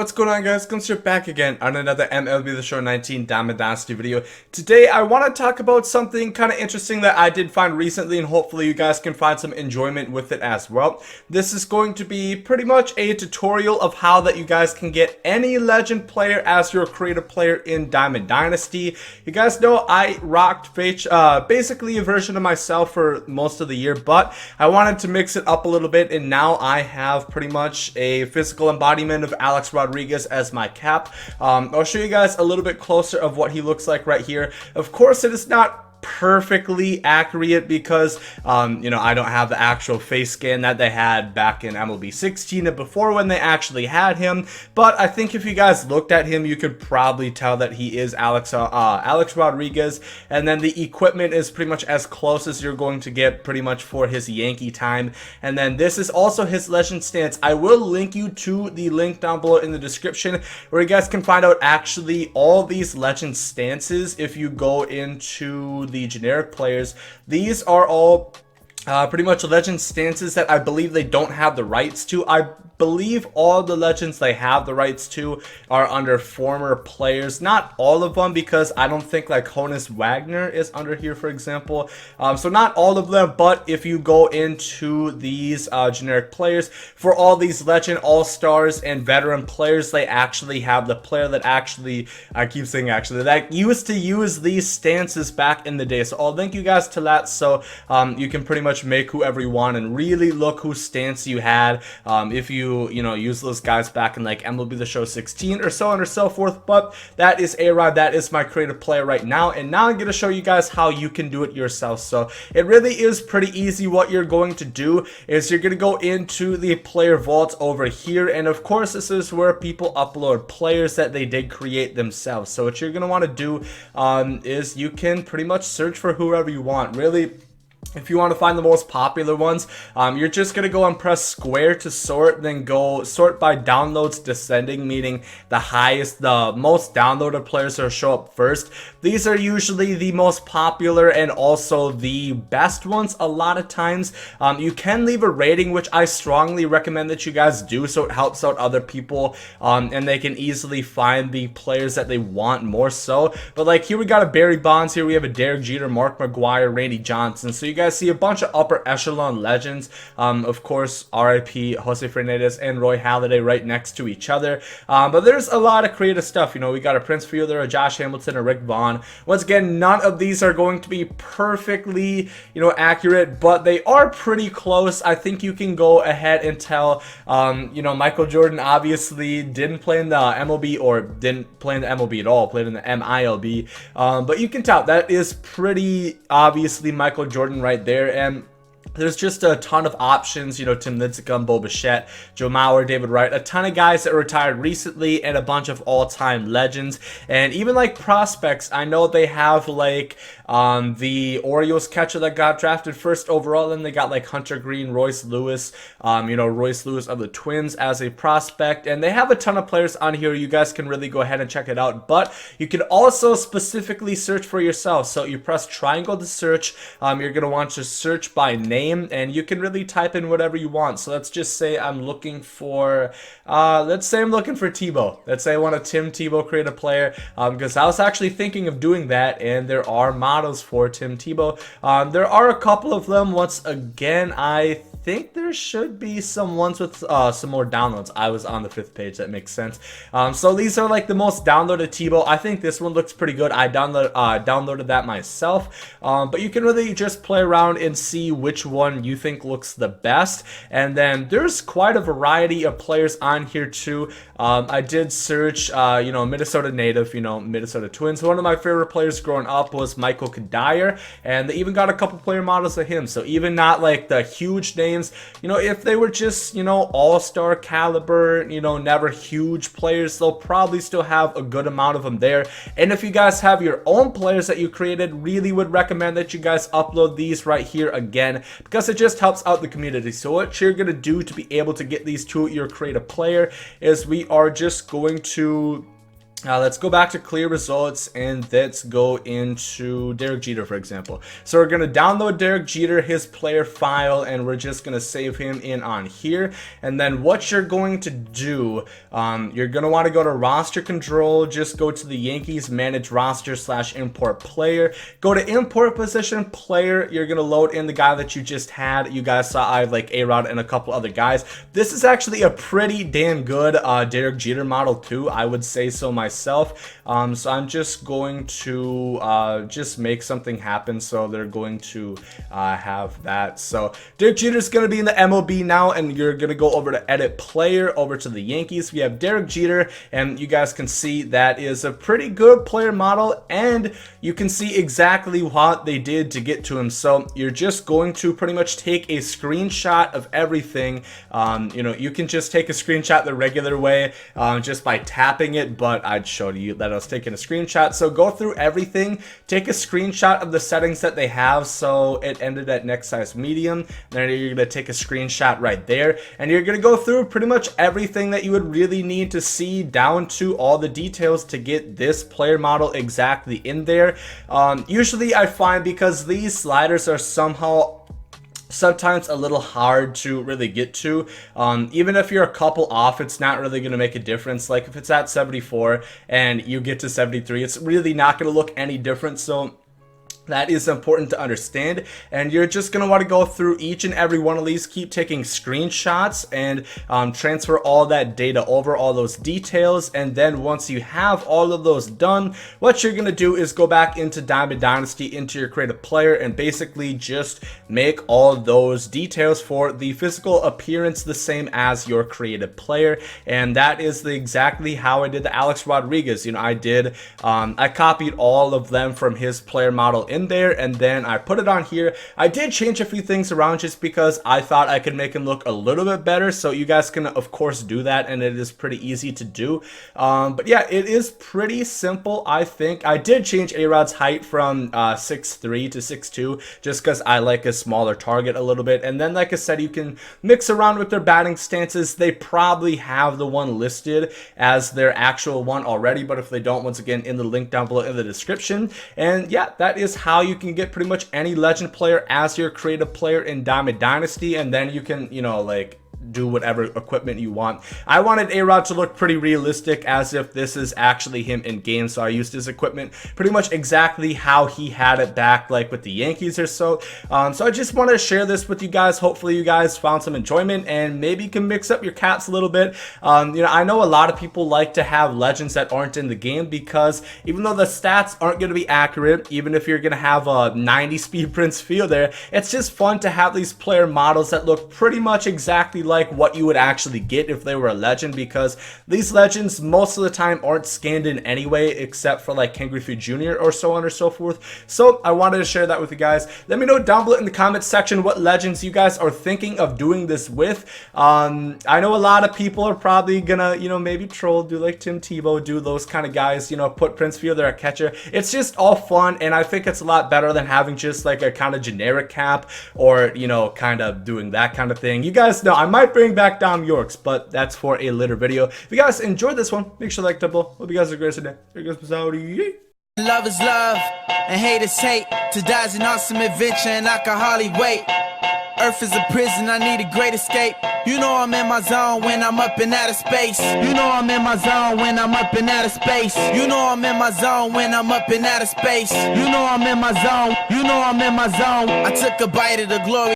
What's going on, guys? Gomes here back again on another MLB The Show 19 Diamond Dynasty video. Today I want to talk about something kind of interesting that I did find recently, and hopefully you guys can find some enjoyment with it as well. This is going to be pretty much a tutorial of how that you guys can get any legend player as your creative player in Diamond Dynasty. You guys know I rocked basically a version of myself for most of the year, but I wanted to mix it up a little bit, and now I have pretty much a physical embodiment of Alex Rodriguez as my cap. I'll show you guys a little bit closer of what he looks like right here. Of course, it is not perfectly accurate because I don't have the actual face scan that they had back in MLB 16 and before when they actually had him, but I think if you guys looked at him, you could probably tell that he is Alex Rodriguez, and then the equipment is pretty much as close as you're going to get pretty much for his Yankee time. And then this is also his legend stance. I will link you to the link down below in the description where you guys can find out actually all these legend stances. If you go into the generic players, these are all pretty much legend stances that I believe they don't have the rights to. I believe all the legends they have the rights to are under former players. Not all of them, because I don't think like Honus Wagner is under here, for example. So not all of them, but if you go into these generic players, for all these legend, all-stars, and veteran players, they actually have the player that actually, I keep saying actually, that used to use these stances back in the day. So I'll link you guys to that, so you can pretty much make whoever you want and really look whose stance you had if you use those guys back in like MLB The Show 16 or so on or so forth. But that is A-Rod, that is my creative player right now, and now I'm going to show you guys how you can do it yourself. So it really is pretty easy. What you're going to do is you're going to go into the player vault over here, and of course this is where people upload players that they did create themselves. So what you're going to want to do is you can pretty much search for whoever you want. Really, if you want to find the most popular ones, you're just going to go and press square to sort, then go sort by downloads descending, meaning the most downloaded players will show up first. These are usually the most popular and also the best ones. A lot of times you can leave a rating, which I strongly recommend that you guys do, so it helps out other people and they can easily find the players that they want more so. But like here we got a Barry Bonds, here we have a Derek Jeter, Mark McGwire, Randy Johnson. So you guys see a bunch of upper echelon legends. Of course, RIP Jose Fernandez and Roy Halladay right next to each other. But there's a lot of creative stuff. We got a Prince Fielder, a Josh Hamilton, a Rick Vaughn. Once again, none of these are going to be perfectly accurate, but they are pretty close. I think you can go ahead and tell. Michael Jordan obviously didn't play in the MLB, or didn't play in the MLB at all, played in the MILB. But you can tell that is pretty obviously Michael Jordan right there. And there's just a ton of options, Tim Lincecum, Bo Bichette, Joe Mauer, David Wright, a ton of guys that retired recently, and a bunch of all-time legends. And even like prospects, I know they have like the Orioles catcher that got drafted first overall, then they got like Hunter Green, Royce Lewis, Royce Lewis of the Twins as a prospect, and they have a ton of players on here. You guys can really go ahead and check it out, but you can also specifically search for yourself. So you press triangle to search. You're going to want to search by name, and you can really type in whatever you want. So let's just say I'm looking for Tebow. Let's say I want a Tim Tebow creative player, because I was actually thinking of doing that, and there are models for Tim Tebow. There are a couple of them. Once again, I think there should be some ones with some more downloads. I was on the 5th page, that makes sense. So these are like the most downloaded Tebow. I think this one looks pretty good. I downloaded that myself, but you can really just play around and see which one you think looks the best. And then there's quite a variety of players on here too. I did search Minnesota native, Minnesota Twins. One of my favorite players growing up was Michael Kadire, and they even got a couple player models of him. So even not like the huge names, if they were just all-star caliber, never huge players, they'll probably still have a good amount of them there. And if you guys have your own players that you created, really would recommend that you guys upload these right here again, because it just helps out the community. So what you're gonna do to be able to get these to your creative player is we are just going to Let's go back to clear results and let's go into Derek Jeter, for example. So we're going to download Derek Jeter, his player file, and we're just going to save him in on here. And then what you're going to do, you're going to want to go to roster control, just go to the Yankees manage roster / import player, go to import position player. You're going to load in the guy that you just had. You guys saw I have like A-Rod and a couple other guys. This is actually a pretty damn good Derek Jeter model too, I would say so myself. So I'm just going to just make something happen. So they're going to have that. So Derek Jeter is going to be in the MLB now, and you're going to go over to edit player, over to the Yankees. We have Derek Jeter, and you guys can see that is a pretty good player model, and you can see exactly what they did to get to him. So you're just going to pretty much take a screenshot of everything. You know, you can just take a screenshot the regular way just by tapping it, but I'd show you that I was taking a screenshot. So go through everything, take a screenshot of the settings that they have. So it ended at next size medium. Then you're going to take a screenshot right there, and you're going to go through pretty much everything that you would really need to see, down to all the details to get this player model exactly in there. Usually I find, because these sliders are sometimes a little hard to really get to, even if you're a couple off, it's not really going to make a difference. Like if it's at 74 and you get to 73, it's really not going to look any different. So that is important to understand, and you're just going to want to go through each and every one of these, keep taking screenshots, and transfer all that data over, all those details. And then once you have all of those done, what you're going to do is go back into Dynasty, into your creative player, and basically just make all those details for the physical appearance the same as your creative player. And that is exactly how I did the Alex Rodriguez. You know, I copied all of them from his player model in there, and then I put it on here. I did change a few things around just because I thought I could make him look a little bit better. So you guys can of course do that, and it is pretty easy to do. But yeah, it is pretty simple. I think I did change A-Rod's height from 6'3" to 6'2", just because I like a smaller target a little bit. And then, like I said, you can mix around with their batting stances. They probably have the one listed as their actual one already, but if they don't, once again, in the link down below in the description. And yeah, that is how you can get pretty much any legend player as your creative player in Dynasty, and then you can, you know, like, do whatever equipment you want. I wanted A-Rod to look pretty realistic, as if this is actually him in game, so I used his equipment pretty much exactly how he had it back, like with the Yankees or so. So I just wanted to share this with you guys. Hopefully you guys found some enjoyment, and maybe you can mix up your caps a little bit. You know, I know a lot of people like to have legends that aren't in the game, because even though the stats aren't going to be accurate, even if you're going to have a 90 speed Prince Fielder, it's just fun to have these player models that look pretty much exactly like what you would actually get if they were a legend, because these legends most of the time aren't scanned in anyway, except for like Ken Griffey Jr. or so on or so forth. So I wanted to share that with you guys. Let me know down below in the comments section what legends you guys are thinking of doing this with. I know a lot of people are probably gonna, you know, maybe troll, do like Tim Tebow, do those kind of guys, you know, put Prince Fielder at catcher. It's just all fun, and I think it's a lot better than having just like a kind of generic cap, or, you know, kind of doing that kind of thing. You guys know I might bring back Dom Yorks, but that's for a later video. If you guys enjoyed this one, make sure to like down below. Hope you guys have a great day. Here goes Saudi. Love is love, and hate is hate. To die is an awesome adventure, and I can hardly wait. Earth is a prison, I need a great escape. You know I'm in my zone when I'm up in outer space. You know I'm in my zone when I'm up in outer space. You know I'm in my zone when I'm up in outer space. You know I'm in my zone. You know I'm in my zone. I took a bite of the glory.